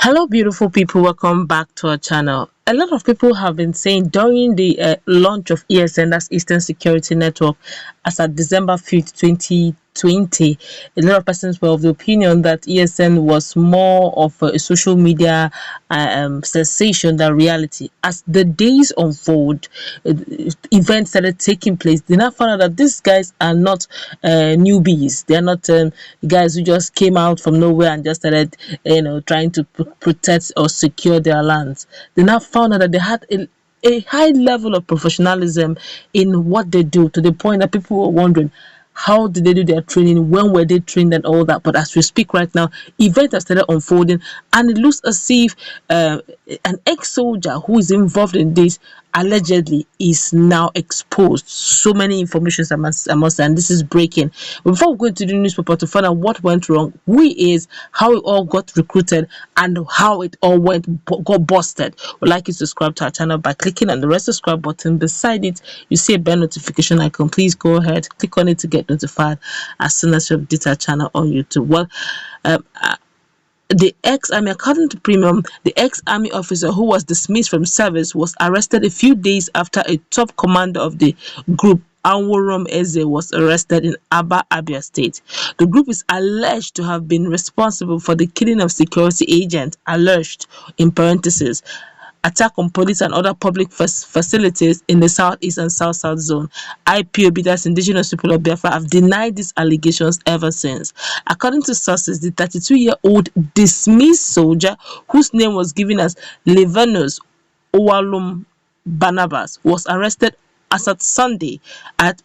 Hello, beautiful people. Welcome back to our channel. A lot of people have been saying during the launch of ESN, that's Eastern Security Network, as at December 5th, 2020, a lot of persons were of the opinion that ESN was more of a social media sensation than reality. As the days unfold, events started taking place. They now found out that these guys are not newbies. They are not guys who just came out from nowhere and just started, trying to protect or secure their lands. They now found out that they had a high level of professionalism in what they do, to the point that people were wondering, how did they do their training? When were they trained and all that? But as we speak right now, events have started unfolding, and it looks as if an ex-soldier who is involved in this allegedly is now exposed. So many information I must say, and this is breaking. But before we go into the newspaper to find out what went wrong, who he is, how it all got recruited, and how it all got busted, we'd like you to subscribe to our channel by clicking on the red subscribe button. Beside it, you see a bell notification icon. Please go ahead, click on it to get notified as soon as you update our channel on YouTube. Well, the ex-army, according to Premium, the ex-army officer who was dismissed from service was arrested a few days after a top commander of the group, Anworom Eze, was arrested in Aba, Abia State. The group is alleged to have been responsible for the killing of security agents, alleged in parentheses, attack on police and other public facilities in the southeast and south-south zone. IPOB, that's Indigenous People of Biafra, have denied these allegations ever since. According to sources, the 32-year-old dismissed soldier, whose name was given as Levanus Owalum Barnabas, was arrested as at Sunday at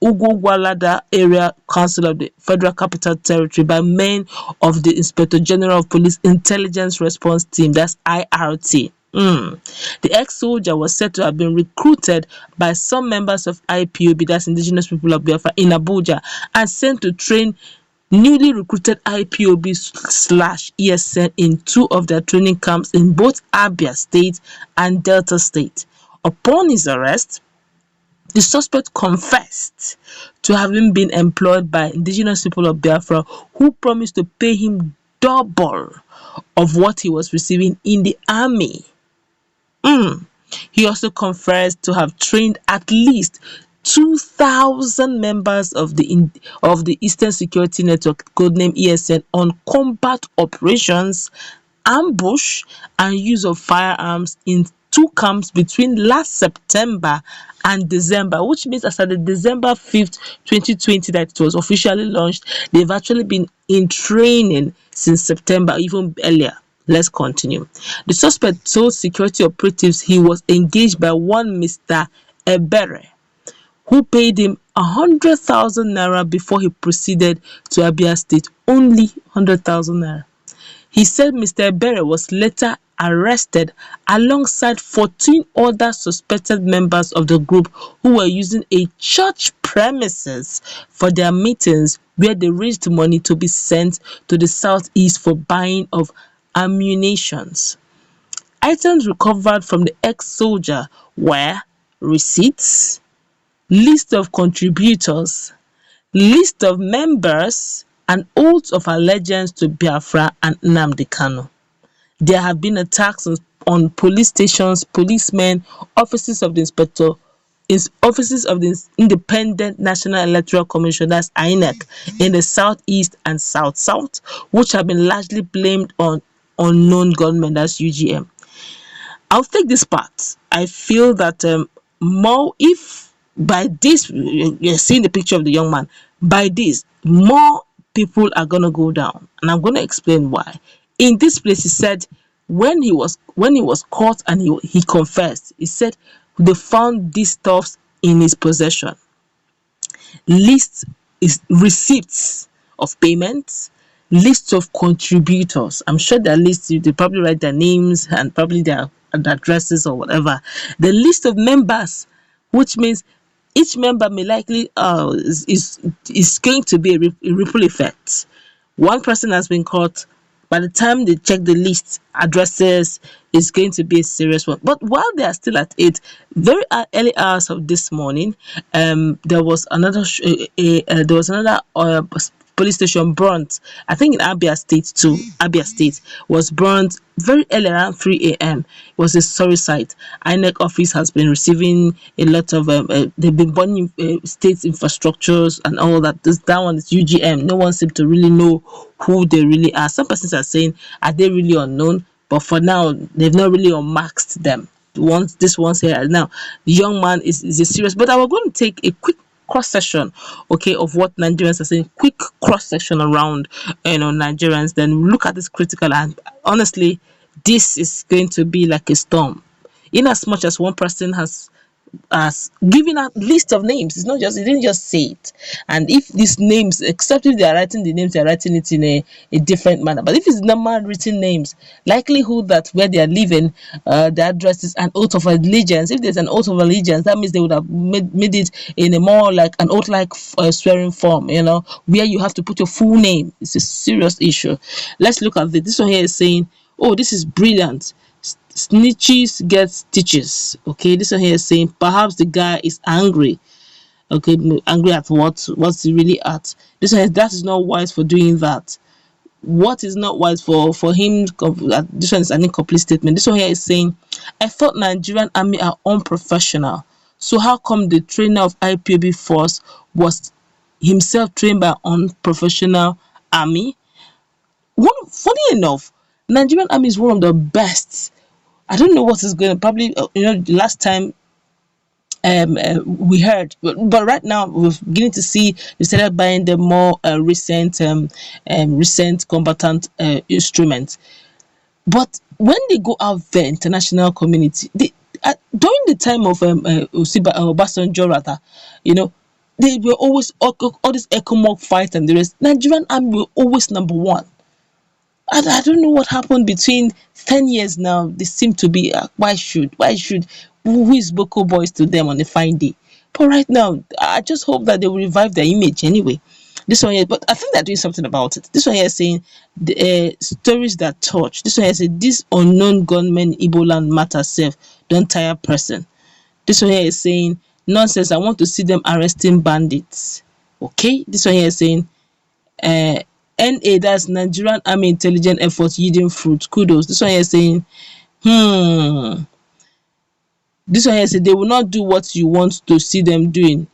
Ugwuagwalada Area Council of the Federal Capital Territory by men of the Inspector General of Police Intelligence Response Team, that's IRT. The ex-soldier was said to have been recruited by some members of IPOB, that's Indigenous People of Biafra, in Abuja, and sent to train newly recruited IPOB/ESN in two of their training camps in both Abia State and Delta State. Upon his arrest, the suspect confessed to having been employed by Indigenous People of Biafra, who promised to pay him double of what he was receiving in the army. He also confessed to have trained at least 2,000 members of the Eastern Security Network, codename ESN, on combat operations, ambush, and use of firearms in two camps between last September and December, which means as of the December 5th, 2020 that it was officially launched, they've actually been in training since September, even earlier. Let's continue. The suspect told security operatives he was engaged by one Mr. Ebere, who paid him 100,000 naira before he proceeded to Abia State. Only 100,000 naira. He said Mr. Ebere was later arrested alongside 14 other suspected members of the group who were using a church premises for their meetings, where they raised money to be sent to the southeast for buying of ammunitions. Items recovered from the ex-soldier were receipts, list of contributors, list of members, and oaths of allegiance to Biafra and Nnamdi Kanu. There have been attacks on police stations, policemen, offices of the inspector, offices of the Independent National Electoral Commission, that's INEC, in the southeast and south-south, which have been largely blamed on unknown gunmen, that's UGM. I'll take this part. I feel that more, if by this, you're seeing the picture of the young man, by this, more people are going to go down. And I'm going to explain why. In this place, he said, when he was caught and he confessed, he said they found these stuffs in his possession. List is receipts of payments, list of contributors. I'm sure their lists, they probably write their names and probably their addresses or whatever. The list of members, which means each member may likely is going to be a ripple effect. One person has been caught. By the time they check the list, addresses, is going to be a serious one. But while they are still at it, very early hours of this morning, there was another police station burnt. I think in Abia State too. Abia State was burnt very early around 3 a.m. It was a sorry sight. INEC office has been receiving a lot of they've been burning state infrastructures and all that. That one is UGM. No one seems to really know who they really are. Some persons are saying, are they really unknown? But for now, they've not really unmasked them. This one's here now. The young man is a serious. But I was going to take a quick cross section, okay, of what Nigerians are saying. Quick cross section around, Nigerians. Then look at this critical. And honestly, this is going to be like a storm. In as much as one person has given a list of names. It's not just, he didn't just say it. And if these names, except if they are writing the names, they are writing it in a different manner. But if it's normal written names, likelihood that where they are living, the address is an oath of allegiance. If there's an oath of allegiance, that means they would have made it in a more like an oath like swearing form, where you have to put your full name. It's a serious issue. Let's look at this. This one here is saying, oh, this is brilliant. Snitches get stitches. Okay, this one here is saying perhaps the guy is angry. Okay, angry at what? What's he really at? This one, that is not wise for doing that. What is not wise for him? This one is an incomplete statement. This one here is saying, I thought Nigerian army are unprofessional. So how come the trainer of IPOB force was himself trained by unprofessional army? Funny enough, Nigerian army is one of the best. I don't know what is going to probably, the last time we heard, but right now we're beginning to see they started buying the more recent combatant instruments. But when they go out there, international community, during the time of Obasanjo, rather, they were always all this ECOMOG fight and the rest. Nigerian army were always number one. I don't know what happened between 10 years now. They seem to be, why should, who is Boko Boys to them on a fine day? But right now, I just hope that they will revive their image anyway. This one here, but I think they're doing something about it. This one here is saying, the stories that touch. This one here is saying, this unknown gunmen Igbo land matter self, don't tire person. This one here is saying, nonsense, I want to see them arresting bandits. Okay, this one here is saying, NA, that's Nigerian Army Intelligence Effort yielding fruit. Kudos. This one here is saying, this one here said they will not do what you want to see them doing.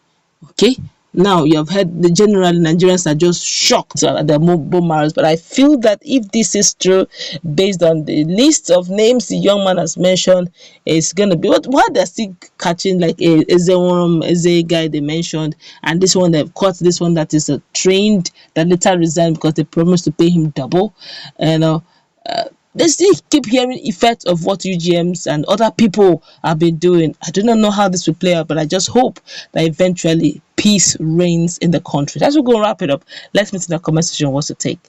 Okay, now you have heard the general Nigerians are just shocked at the bomb arrows, but I feel that if this is true, based on the list of names the young man has mentioned, it's gonna be why they're still catching like a guy they mentioned, and this one they've caught this one that is trained that later resigned because they promised to pay him double, and they still keep hearing effects of what UGMs and other people have been doing. I do not know how this will play out, but I just hope that eventually peace reigns in the country. As we go wrap it up, let's meet in the comment section what's to take.